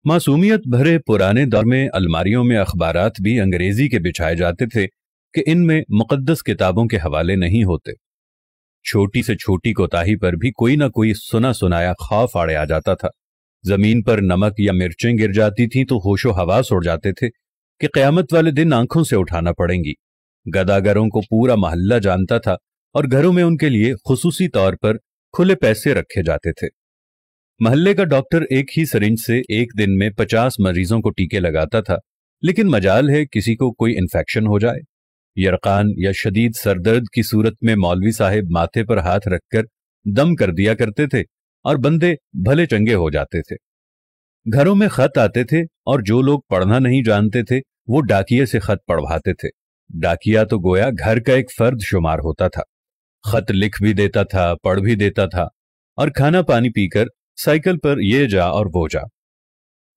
मासूमियत भरे पुराने दौर में अलमारियों में अखबारात भी अंग्रेजी के बिछाए जाते थे कि इनमें मुकद्दस किताबों के हवाले नहीं होते। छोटी से छोटी कोताही पर भी कोई ना कोई सुना सुनाया खौफ आड़े आ जाता था। जमीन पर नमक या मिर्चें गिर जाती थीं तो होशो हवास उड़ जाते थे कि क़यामत वाले दिन आंखों से उठाना पड़ेंगी। गदागरों को पूरा मोहल्ला जानता था और घरों में उनके लिए खुसूसी तौर पर खुले पैसे रखे जाते थे। मोहल्ले का डॉक्टर एक ही सिरिंज से एक दिन में 50 मरीजों को टीके लगाता था, लेकिन मजाल है किसी को कोई इन्फेक्शन हो जाए। यरकान या शदीद सरदर्द की सूरत में मौलवी साहिब माथे पर हाथ रखकर दम कर दिया करते थे और बंदे भले चंगे हो जाते थे। घरों में खत आते थे और जो लोग पढ़ना नहीं जानते थे वो डाकिये से खत पढ़वाते थे। डाकिया तो गोया घर का एक फर्द शुमार होता था। खत लिख भी देता था, पढ़ भी देता था और खाना पानी पीकर साइकिल पर ये जा और वो जा।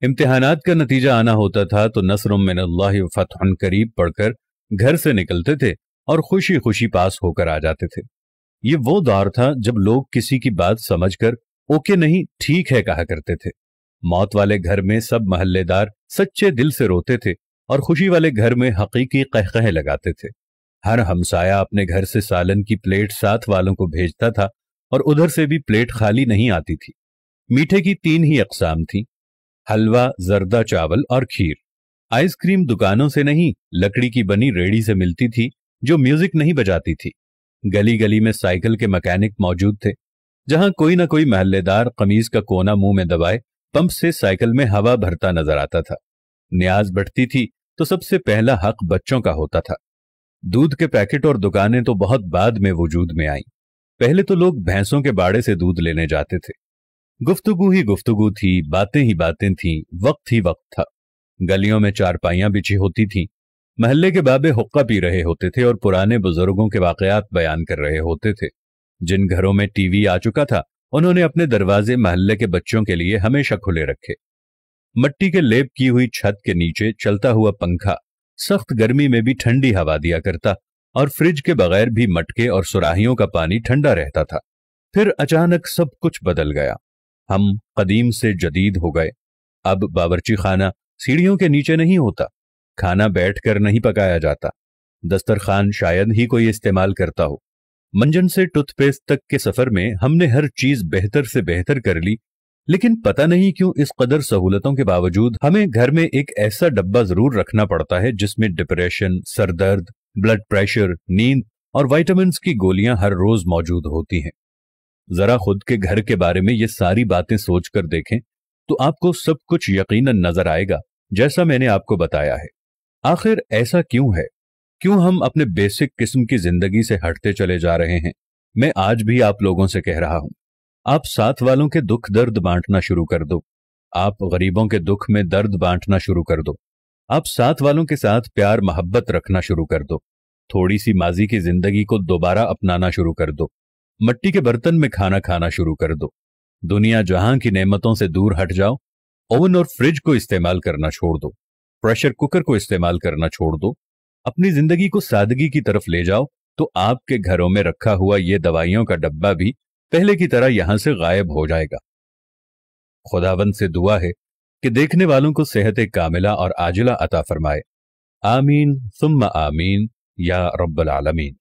इम्तिहानात का नतीजा आना होता था तो नस्रुम मिनल्लाहि व फतहुन करीब पढ़कर घर से निकलते थे और खुशी खुशी पास होकर आ जाते थे। ये वो दौर था जब लोग किसी की बात समझकर ओके नहीं ठीक है कहा करते थे। मौत वाले घर में सब महल्लेदार सच्चे दिल से रोते थे और खुशी वाले घर में हकीकी कहकहे लगाते थे। हर हमसाया अपने घर से सालन की प्लेट साथ वालों को भेजता था और उधर से भी प्लेट खाली नहीं आती थी। मीठे की 3 ही अकसाम थी, हलवा, जर्दा चावल और खीर। आइसक्रीम दुकानों से नहीं, लकड़ी की बनी रेड़ी से मिलती थी जो म्यूजिक नहीं बजाती थी। गली गली में साइकिल के मैकेनिक मौजूद थे। जहां कोई ना कोई महल्लेदार कमीज का कोना मुंह में दबाए पंप से साइकिल में हवा भरता नजर आता था। न्याज बढ़ती थी तो सबसे पहला हक बच्चों का होता था। दूध के पैकेट और दुकानें तो बहुत बाद में वजूद में आई। पहले तो लोग भैंसों के बाड़े से दूध लेने जाते थे। गुफ्तगू ही गुफ्तगू थी, बातें ही बातें थीं, वक्त ही वक्त था। गलियों में चारपाइयां बिछी होती थीं। महल्ले के बाबे हुक्का पी रहे होते थे और पुराने बुजुर्गों के वाकयात बयान कर रहे होते थे। जिन घरों में टीवी आ चुका था उन्होंने अपने दरवाजे महल्ले के बच्चों के लिए हमेशा खुले रखे। मट्टी के लेप की हुई छत के नीचे चलता हुआ पंखा सख्त गर्मी में भी ठंडी हवा दिया करता और फ्रिज के बगैर भी मटके और सुराहियों का पानी ठंडा रहता था। फिर अचानक सब कुछ बदल गया। हम कदीम से जदीद हो गए। अब बावर्ची खाना सीढ़ियों के नीचे नहीं होता, खाना बैठकर नहीं पकाया जाता, दस्तरखान शायद ही कोई इस्तेमाल करता हो। मंजन से टूथपेस्ट तक के सफर में हमने हर चीज बेहतर से बेहतर कर ली, लेकिन पता नहीं क्यों इस कदर सहूलतों के बावजूद हमें घर में एक ऐसा डब्बा जरूर रखना पड़ता है जिसमें डिप्रेशन, सरदर्द, ब्लड प्रेशर, नींद और विटामिन्स की गोलियां हर रोज मौजूद होती हैं। जरा खुद के घर के बारे में ये सारी बातें सोचकर देखें तो आपको सब कुछ यकीनन नजर आएगा जैसा मैंने आपको बताया है। आखिर ऐसा क्यों है? क्यों हम अपने बेसिक किस्म की जिंदगी से हटते चले जा रहे हैं? मैं आज भी आप लोगों से कह रहा हूं, आप साथ वालों के दुख दर्द बांटना शुरू कर दो। आप गरीबों के दुख में दर्द बांटना शुरू कर दो। आप साथ वालों के साथ प्यार मोहब्बत रखना शुरू कर दो। थोड़ी सी माजी की जिंदगी को दोबारा अपनाना शुरू कर दो। मट्टी के बर्तन में खाना खाना शुरू कर दो। दुनिया जहां की नेमतों से दूर हट जाओ। ओवन और फ्रिज को इस्तेमाल करना छोड़ दो। प्रेशर कुकर को इस्तेमाल करना छोड़ दो। अपनी जिंदगी को सादगी की तरफ ले जाओ तो आपके घरों में रखा हुआ ये दवाइयों का डब्बा भी पहले की तरह यहां से गायब हो जाएगा। खुदावंद से दुआ है कि देखने वालों को सेहत कामिला और आजिला अता फरमाए। आमीन सुम्मा आमीन या रब्बल आलमीन।